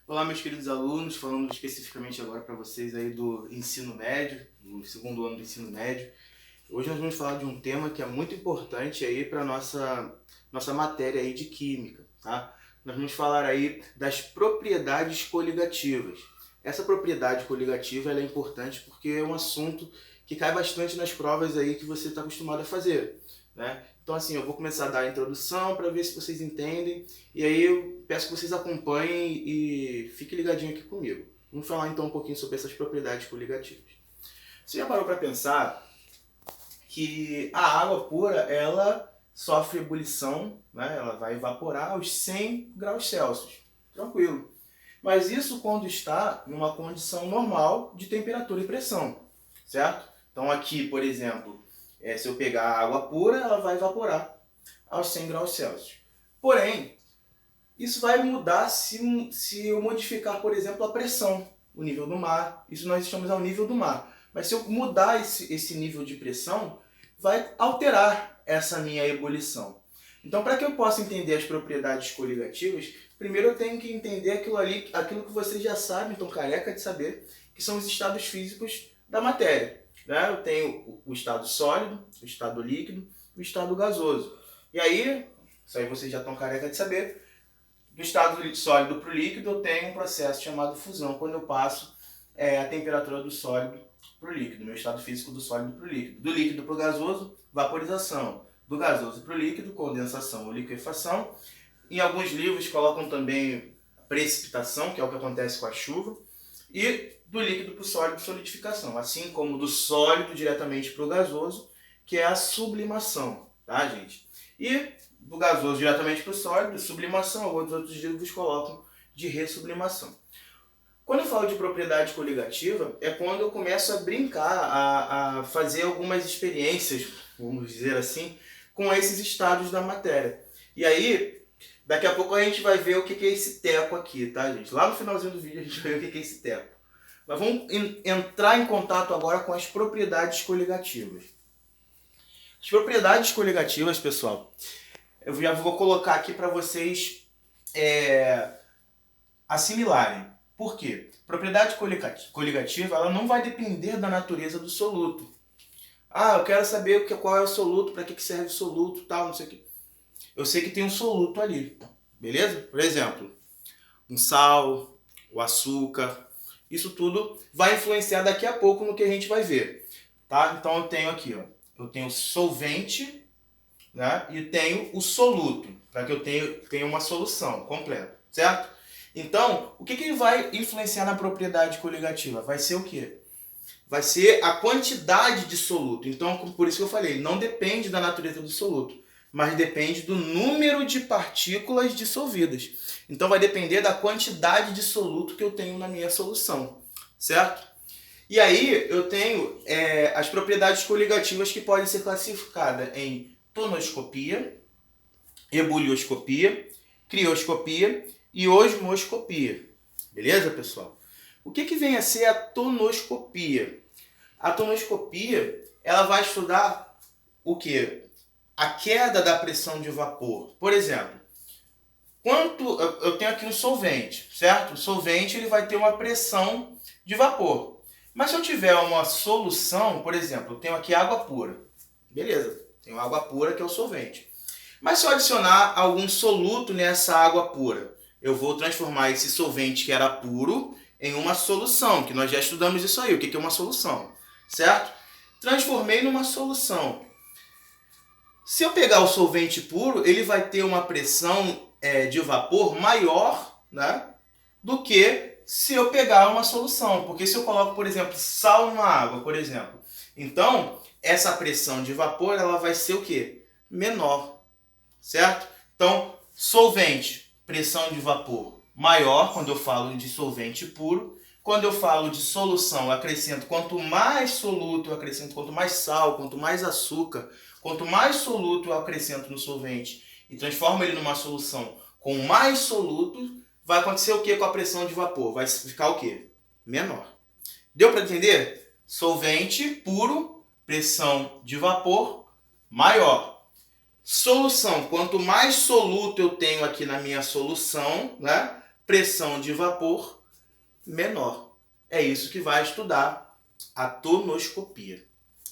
Olá, meus queridos alunos, falando especificamente agora para vocês aí do ensino médio, do segundo ano do ensino médio. Hoje nós vamos falar de um tema que é muito importante aí para nossa matéria aí de química, tá? Nós vamos falar aí das propriedades coligativas. Essa propriedade coligativa ela é importante porque é um assunto que cai bastante nas provas aí que você está acostumado a fazer, né? Então assim, eu vou começar a dar a introdução para ver se vocês entendem e aí eu peço que vocês acompanhem e fiquem ligadinho aqui comigo. Vamos falar então um pouquinho sobre essas propriedades coligativas. Você já parou para pensar que a água pura ela sofre ebulição, né? Ela vai evaporar aos 100 graus Celsius, tranquilo. Mas isso quando está numa condição normal de temperatura e pressão, certo? Então aqui, por exemplo, se eu pegar a água pura, ela vai evaporar aos 100 graus Celsius. Porém, isso vai mudar se eu modificar, por exemplo, a pressão, o nível do mar. Isso nós chamamos ao nível do mar. Mas se eu mudar esse nível de pressão, vai alterar essa minha ebulição. Então, para que eu possa entender as propriedades coligativas, primeiro eu tenho que entender aquilo que vocês já sabem, estão careca de saber, que são os estados físicos da matéria, né? Eu tenho o estado sólido, o estado líquido e o estado gasoso. E aí, isso aí vocês já estão careca de saber, do estado sólido para o líquido eu tenho um processo chamado fusão, quando eu passo a temperatura do sólido para o líquido, meu estado físico do sólido para o líquido. Do líquido para o gasoso, vaporização. Do gasoso para o líquido, condensação ou liquefação. Em alguns livros colocam também precipitação, que é o que acontece com a chuva. E do líquido para o sólido, solidificação. Assim como do sólido diretamente para o gasoso, que é a sublimação, tá, gente? E do gasoso diretamente para o sólido, sublimação, alguns outros livros colocam de ressublimação. Quando eu falo de propriedade coligativa, é quando eu começo a brincar, a fazer algumas experiências, vamos dizer assim, com esses estados da matéria. E aí, daqui a pouco a gente vai ver o que é esse teco aqui, tá, gente? Lá no finalzinho do vídeo a gente vai ver o que é esse teco. Mas vamos entrar em contato agora com as propriedades coligativas. As propriedades coligativas, pessoal, eu já vou colocar aqui para vocês assimilarem. Por quê? Propriedade coligativa ela não vai depender da natureza do soluto. Ah, eu quero saber qual é o soluto, para que serve o soluto, tal, não sei o quê. Eu sei que tem um soluto ali, beleza? Por exemplo, um sal, o açúcar, isso tudo vai influenciar daqui a pouco no que a gente vai ver, tá? Então eu tenho aqui, ó, eu tenho solvente, né? E tenho o soluto, para que eu tenha uma solução completa, certo? Então, o que vai influenciar na propriedade coligativa? Vai ser o quê? Vai ser a quantidade de soluto. Então, por isso que eu falei, não depende da natureza do soluto, mas depende do número de partículas dissolvidas. Então, vai depender da quantidade de soluto que eu tenho na minha solução, certo? E aí, eu tenho as propriedades coligativas que podem ser classificadas em tonoscopia, ebulioscopia, crioscopia e osmoscopia. Beleza, pessoal? O que vem a ser a tonoscopia? A tonoscopia, ela vai estudar o quê? A queda da pressão de vapor. Por exemplo, eu tenho aqui um solvente, certo? O solvente ele vai ter uma pressão de vapor. Mas se eu tiver uma solução, por exemplo, eu tenho aqui água pura. Beleza, tenho água pura que é o solvente. Mas se eu adicionar algum soluto nessa água pura, eu vou transformar esse solvente que era puro em uma solução, que nós já estudamos isso aí, o que é uma solução, certo? Transformei numa solução. Se eu pegar o solvente puro, ele vai ter uma pressão de vapor maior, né, do que se eu pegar uma solução. Porque se eu coloco, por exemplo, sal numa água, por exemplo, então essa pressão de vapor ela vai ser o quê? Menor, certo? Então, solvente, pressão de vapor maior, quando eu falo de solvente puro. Quando eu falo de solução, eu acrescento quanto mais soluto, eu acrescento quanto mais sal, quanto mais açúcar, quanto mais soluto eu acrescento no solvente e transformo ele numa solução com mais soluto, vai acontecer o que com a pressão de vapor? Vai ficar o quê? Menor. Deu para entender? Solvente puro, pressão de vapor maior. Solução, quanto mais soluto eu tenho aqui na minha solução, né, pressão de vapor menor. É isso que vai estudar a tonoscopia.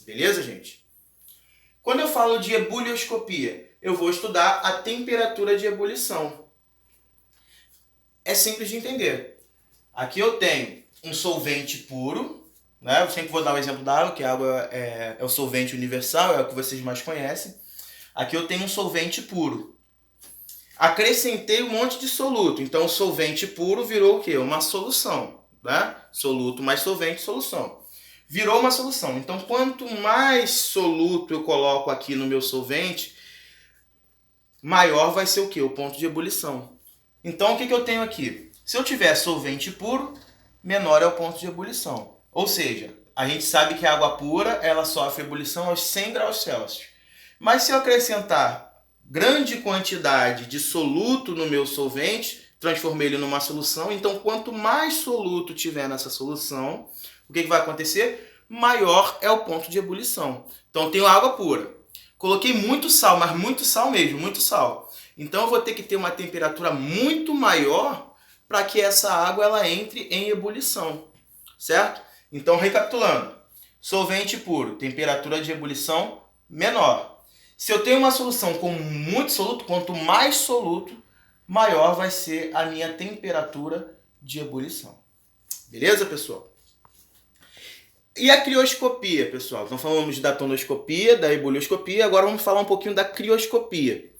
Beleza, gente? Quando eu falo de ebulioscopia, eu vou estudar a temperatura de ebulição. É simples de entender. Aqui eu tenho um solvente puro, né? Eu sempre vou dar o exemplo da água, que a água é o solvente universal, é o que vocês mais conhecem. Aqui eu tenho um solvente puro. Acrescentei um monte de soluto, então o solvente puro virou o quê? Uma solução, né? Soluto mais solvente, solução. Virou uma solução. Então, quanto mais soluto eu coloco aqui no meu solvente, maior vai ser o quê? O ponto de ebulição. Então, o que eu tenho aqui? Se eu tiver solvente puro, menor é o ponto de ebulição. Ou seja, a gente sabe que a água pura ela sofre ebulição aos 100 graus Celsius. Mas se eu acrescentar grande quantidade de soluto no meu solvente, transformei ele numa solução, então quanto mais soluto tiver nessa solução, o que vai acontecer? Maior é o ponto de ebulição. Então eu tenho água pura. Coloquei muito sal, mas muito sal mesmo, muito sal. Então eu vou ter que ter uma temperatura muito maior para que essa água ela entre em ebulição, certo? Então recapitulando, solvente puro, temperatura de ebulição menor. Se eu tenho uma solução com muito soluto, quanto mais soluto, maior vai ser a minha temperatura de ebulição. Beleza, pessoal? E a crioscopia, pessoal? Então falamos da tonoscopia, da ebulioscopia, agora vamos falar um pouquinho da crioscopia.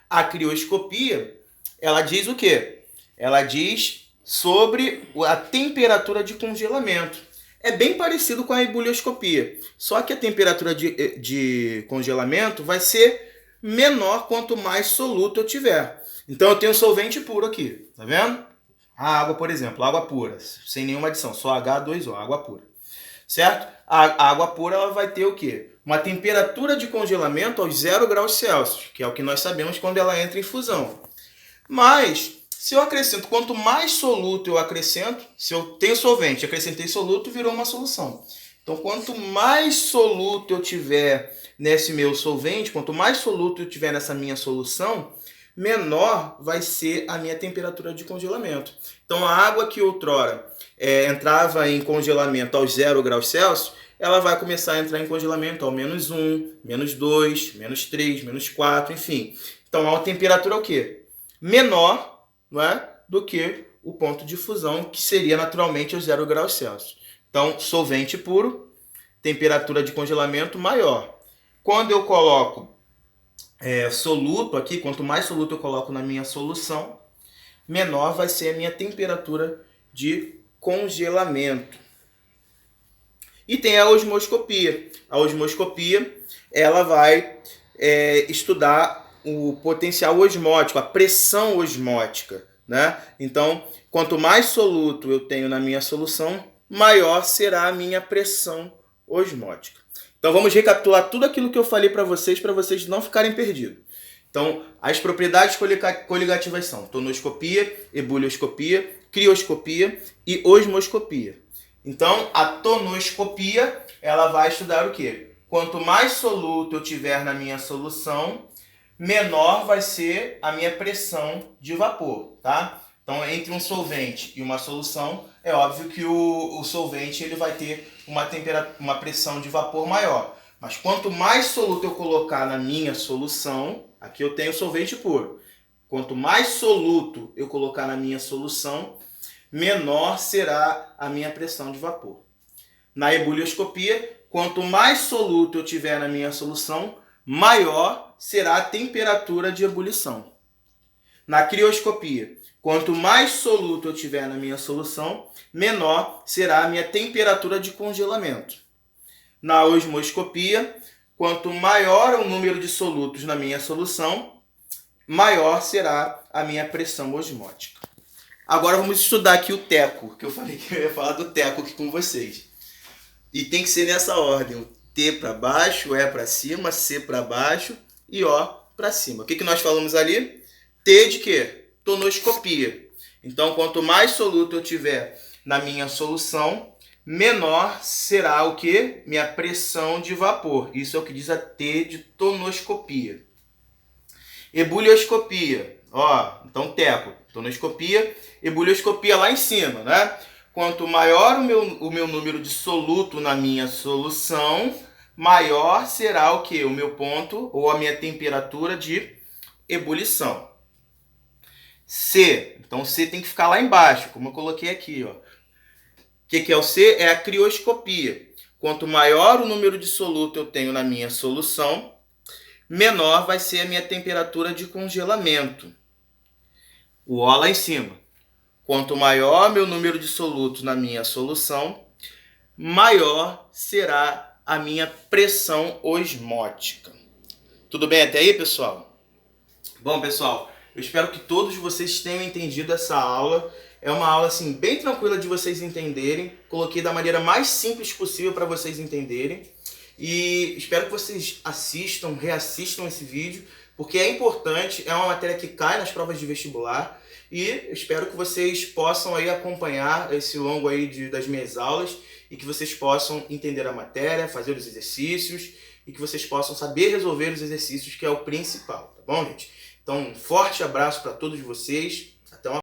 A crioscopia, ela diz o quê? Ela diz sobre a temperatura de congelamento. É bem parecido com a ebulioscopia, só que a temperatura de congelamento vai ser menor quanto mais soluto eu tiver. Então eu tenho solvente puro aqui, tá vendo? A água, por exemplo, água pura, sem nenhuma adição, só H2O, água pura. Certo? A água pura ela vai ter o quê? Uma temperatura de congelamento aos 0 graus Celsius, que é o que nós sabemos quando ela entra em fusão. Mas, se eu acrescento, quanto mais soluto eu acrescento, se eu tenho solvente, acrescentei soluto, virou uma solução. Então, quanto mais soluto eu tiver nesse meu solvente, quanto mais soluto eu tiver nessa minha solução, menor vai ser a minha temperatura de congelamento. Então, a água que outrora entrava em congelamento aos 0 graus Celsius, ela vai começar a entrar em congelamento ao -1, -2, -3, -4, enfim. Então, a temperatura é o quê? Menor, não é, do que o ponto de fusão, que seria naturalmente aos 0 graus Celsius. Então, solvente puro, temperatura de congelamento maior. Quando eu coloco soluto aqui, quanto mais soluto eu coloco na minha solução, menor vai ser a minha temperatura de congelamento. E tem a osmoscopia. A osmoscopia ela vai estudar o potencial osmótico, a pressão osmótica, né? Então, quanto mais soluto eu tenho na minha solução, maior será a minha pressão osmótica. Então, vamos recapitular tudo aquilo que eu falei para vocês não ficarem perdidos. Então, as propriedades coligativas são tonoscopia, ebulioscopia, crioscopia e osmoscopia. Então, a tonoscopia, ela vai estudar o quê? Quanto mais soluto eu tiver na minha solução, menor vai ser a minha pressão de vapor, tá? Então, entre um solvente e uma solução, é óbvio que o solvente ele vai ter uma pressão de vapor maior. Mas quanto mais soluto eu colocar na minha solução, aqui eu tenho solvente puro. Quanto mais soluto eu colocar na minha solução, menor será a minha pressão de vapor. Na ebulioscopia, quanto mais soluto eu tiver na minha solução, maior será a temperatura de ebulição. Na crioscopia, quanto mais soluto eu tiver na minha solução, menor será a minha temperatura de congelamento. Na osmoscopia, quanto maior o número de solutos na minha solução, maior será a minha pressão osmótica. Agora vamos estudar aqui o teco, que eu falei que eu ia falar do teco aqui com vocês. E tem que ser nessa ordem, o T para baixo, E para cima, C para baixo e O para cima. O que nós falamos ali? T de quê? Tonoscopia. Então, quanto mais soluto eu tiver na minha solução, menor será o quê? Minha pressão de vapor. Isso é o que diz a T de tonoscopia. Ebulioscopia. Ó, então teco, tonoscopia e bulioscopia lá em cima, né? Quanto maior o meu número de soluto na minha solução, maior será o que? O meu ponto ou a minha temperatura de ebulição. C, então C tem que ficar lá embaixo, como eu coloquei aqui, ó. O que é o C? É a crioscopia. Quanto maior o número de soluto eu tenho na minha solução, menor vai ser a minha temperatura de congelamento. O O lá em cima. Quanto maior meu número de solutos na minha solução, maior será a minha pressão osmótica. Tudo bem até aí, pessoal? Bom, pessoal, eu espero que todos vocês tenham entendido essa aula. É uma aula assim bem tranquila de vocês entenderem. Coloquei da maneira mais simples possível para vocês entenderem. E espero que vocês assistam, reassistam esse vídeo, porque é importante, é uma matéria que cai nas provas de vestibular. E espero que vocês possam aí acompanhar esse longo aí das minhas aulas e que vocês possam entender a matéria, fazer os exercícios e que vocês possam saber resolver os exercícios, que é o principal, tá bom, gente? Então, um forte abraço para todos vocês. Até uma